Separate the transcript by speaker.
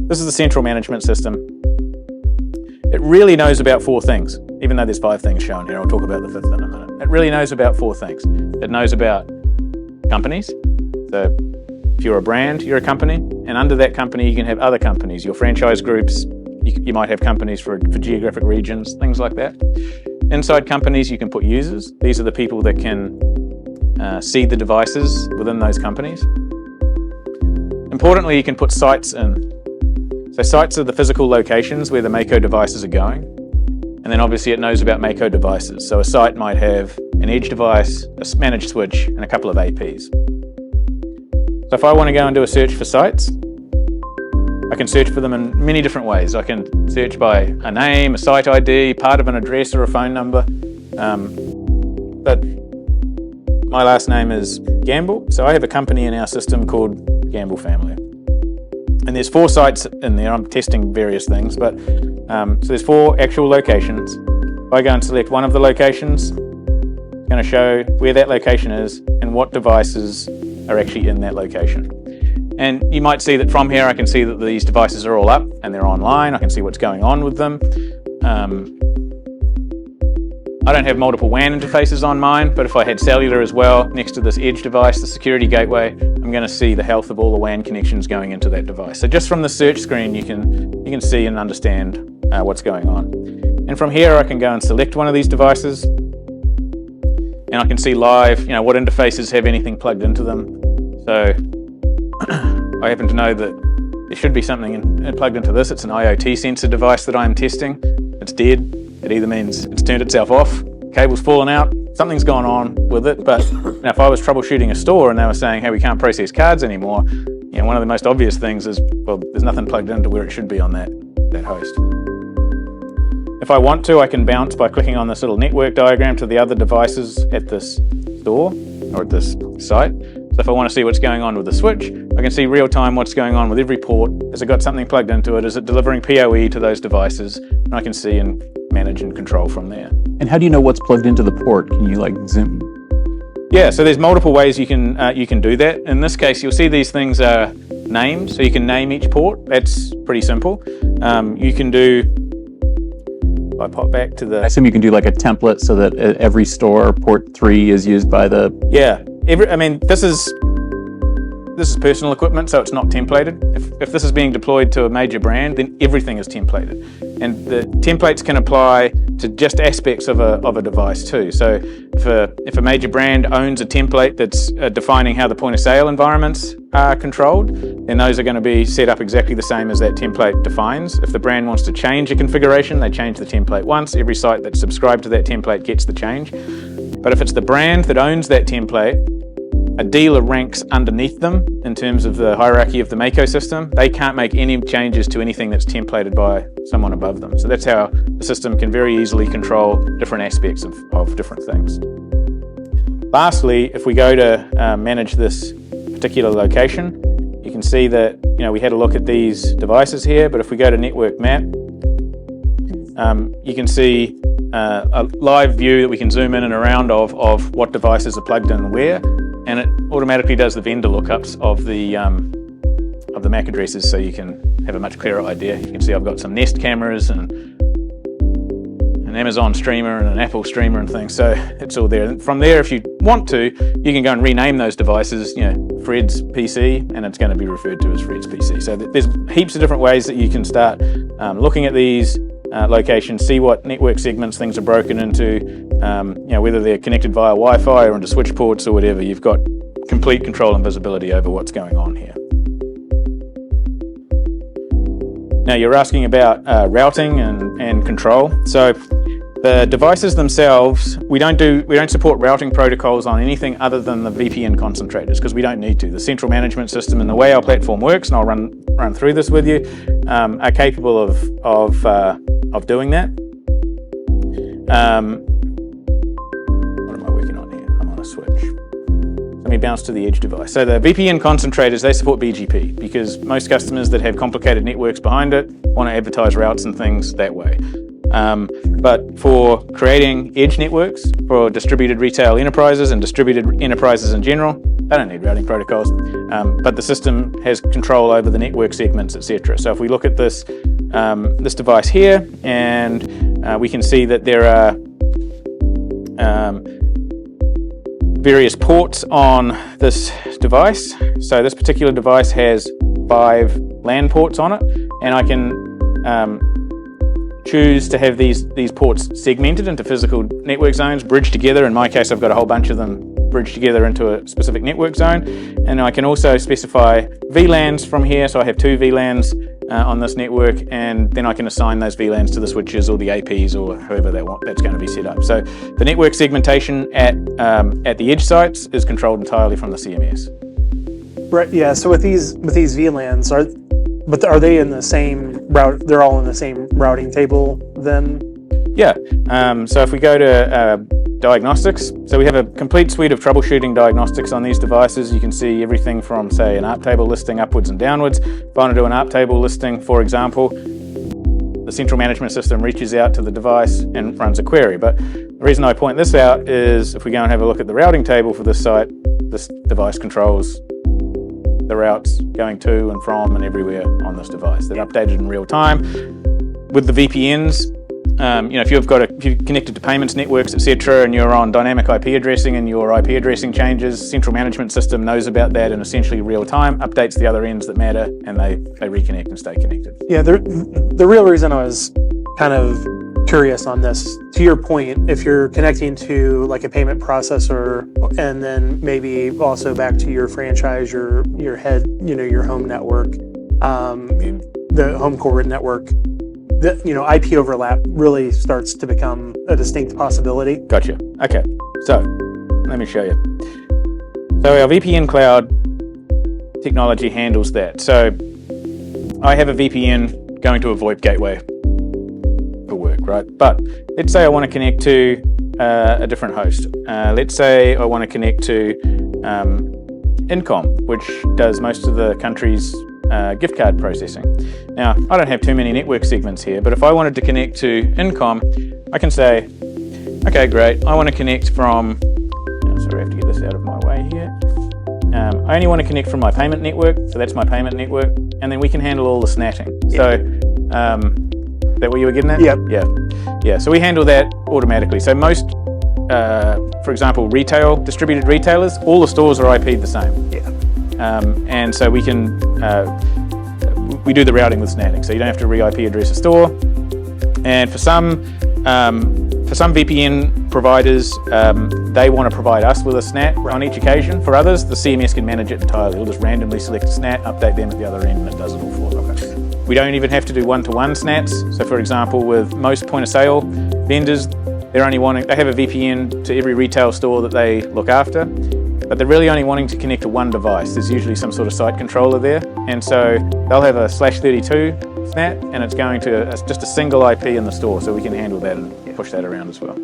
Speaker 1: this is the central management system. It really knows about 4 things, even though there's 5 things shown here. I'll talk about the 5th in a minute. It really knows about 4 things. It knows about companies. So if you're a brand, you're a company, and under that company you can have other companies, your franchise groups. You might have companies for geographic regions, things like that. Inside companies, you can put users. These are the people that can see the devices within those companies. Importantly, you can put sites in. So sites are the physical locations where the Mako devices are going. And then obviously it knows about Mako devices. So a site might have an edge device, a managed switch, and a couple of APs. So if I want to go and do a search for sites, I can search for them in many different ways. I can search by a name, a site ID, part of an address or a phone number. But my last name is Gamble, so I have a company in our system called Gamble Family. And there's 4 sites in there. I'm testing various things, but so there's 4 actual locations. If I go and select one of the locations, it's going to show where that location is and what devices are actually in that location. And you might see that from here I can see that these devices are all up and they're online. I can see what's going on with them. I don't have multiple WAN interfaces on mine, but if I had cellular as well next to this edge device, the security gateway, I'm going to see the health of all the WAN connections going into that device. So just from the search screen you can see and understand what's going on. And from here I can go and select one of these devices, and I can see live, what interfaces have anything plugged into them. So I happen to know that there should be something plugged into this. It's an IoT sensor device that I'm testing. It's dead. It either means it's turned itself off, cable's fallen out, something's gone on with it. But if I was troubleshooting a store and they were saying, hey, we can't process cards anymore, one of the most obvious things is, well, there's nothing plugged into where it should be on that host. If I want to, I can bounce by clicking on this little network diagram to the other devices at this store or at this site. So if I want to see what's going on with the switch, I can see real time what's going on with every port. Has it got something plugged into it? Is it delivering PoE to those devices? And I can see and manage and control from there.
Speaker 2: And how do you know what's plugged into the port? Can you zoom?
Speaker 1: Yeah, so there's multiple ways you can do that. In this case, you'll see these things are named, so you can name each port. That's pretty simple. You can do, if I pop back to the...
Speaker 2: I assume you can do like a template so that at every store, port 3 is used by the...
Speaker 1: Yeah, this is personal equipment, so it's not templated. If this is being deployed to a major brand, then everything is templated. And the templates can apply to just aspects of a device too. So if a major brand owns a template that's defining how the point of sale environments are controlled, then those are going to be set up exactly the same as that template defines. If the brand wants to change a configuration, they change the template once. Every site that's subscribed to that template gets the change. But if it's the brand that owns that template, a dealer ranks underneath them in terms of the hierarchy of the Mako system. They can't make any changes to anything that's templated by someone above them. So that's how the system can very easily control different aspects of different things. Lastly, if we go to manage this particular location, you can see that we had a look at these devices here, but if we go to network map, you can see a live view that we can zoom in and around of what devices are plugged in where. And it automatically does the vendor lookups of the MAC addresses, so you can have a much clearer idea. You can see I've got some Nest cameras and an Amazon streamer and an Apple streamer and things, so it's all there. And from there, if you want to, you can go and rename those devices, Fred's PC, and it's going to be referred to as Fred's PC. So there's heaps of different ways that you can start looking at these locations, see what network segments things are broken into, whether they're connected via Wi-Fi or into switch ports or whatever. You've got complete control and visibility over what's going on here. Now you're asking about routing and control. So the devices themselves, we don't support routing protocols on anything other than the VPN concentrators, because we don't need to. The central management system and the way our platform works, and I'll run through this with you, are capable of doing that. What am I working on here? I'm on a switch. Let me bounce to the edge device. So the VPN concentrators, they support BGP because most customers that have complicated networks behind it want to advertise routes and things that way. But for creating edge networks for distributed retail enterprises and distributed enterprises in general, They don't need routing protocols, but the system has control over the network segments, etc. So if we look at this this device here, and we can see that there are various ports on this device. So this particular device has 5 LAN ports on it, and I can choose to have these ports segmented into physical network zones, bridged together. In my case, I've got a whole bunch of them bridged together into a specific network zone. And I can also specify VLANs from here, so I have 2 VLANs on this network, and then I can assign those VLANs to the switches or the APs or however that's going to be set up. So the network segmentation at the edge sites is controlled entirely from the CMS.
Speaker 3: Right. Yeah. So with these VLANs, are they in the same route? They're all in the same routing table then?
Speaker 1: Yeah. So if we go to diagnostics, so we have a complete suite of troubleshooting diagnostics on these devices. You can see everything from, say, an ARP table listing upwards and downwards. If I want to do an ARP table listing, for example, the central management system reaches out to the device and runs a query. But the reason I point this out is if we go and have a look at the routing table for this site, this device controls the routes going to and from and everywhere on this device. They're updated in real time. With the VPNs, if you're connected to payments networks, etc., and you're on dynamic IP addressing and your IP addressing changes, central management system knows about that in essentially real time, updates the other ends that matter, and they reconnect and stay connected.
Speaker 3: Yeah, the real reason I was kind of curious on this, to your point, if you're connecting to like a payment processor and then maybe also back to your franchise, your head, your home network, the home corporate network, IP overlap really starts to become a distinct possibility.
Speaker 1: Gotcha. Okay, so let me show you. So our VPN cloud technology handles that. So I have a VPN going to a VoIP gateway for work, right? But let's say I want to connect to a different host. Let's say I want to connect to Incom, which does most of the country's gift card processing. Now, I don't have too many network segments here, but if I wanted to connect to Incom, I can say, okay, great, I want to connect from, sorry, I have to get this out of my way here. I only want to connect from my payment network, so that's my payment network, and then we can handle all the snatching.
Speaker 3: Yeah.
Speaker 1: So, is that what you were getting at?
Speaker 3: Yep.
Speaker 1: Yeah, so we handle that automatically. So most, for example, distributed retailers, all the stores are IP'd the same.
Speaker 3: Yeah.
Speaker 1: And so we can, we do the routing with snatting, so you don't have to re-IP address a store. And for some VPN providers, they want to provide us with a SNAT on each occasion. For others, the CMS can manage it entirely. It'll just randomly select a SNAT, update them at the other end, and it does it all for them. Okay. We don't even have to do one-to-one SNATs. So for example, with most point-of-sale vendors, they have a VPN to every retail store that they look after. But they're really only wanting to connect to one device. There's usually some sort of site controller there. And so they'll have a /32 SNAT, and it's going to just a single IP in the store, so we can handle that and push that around as well.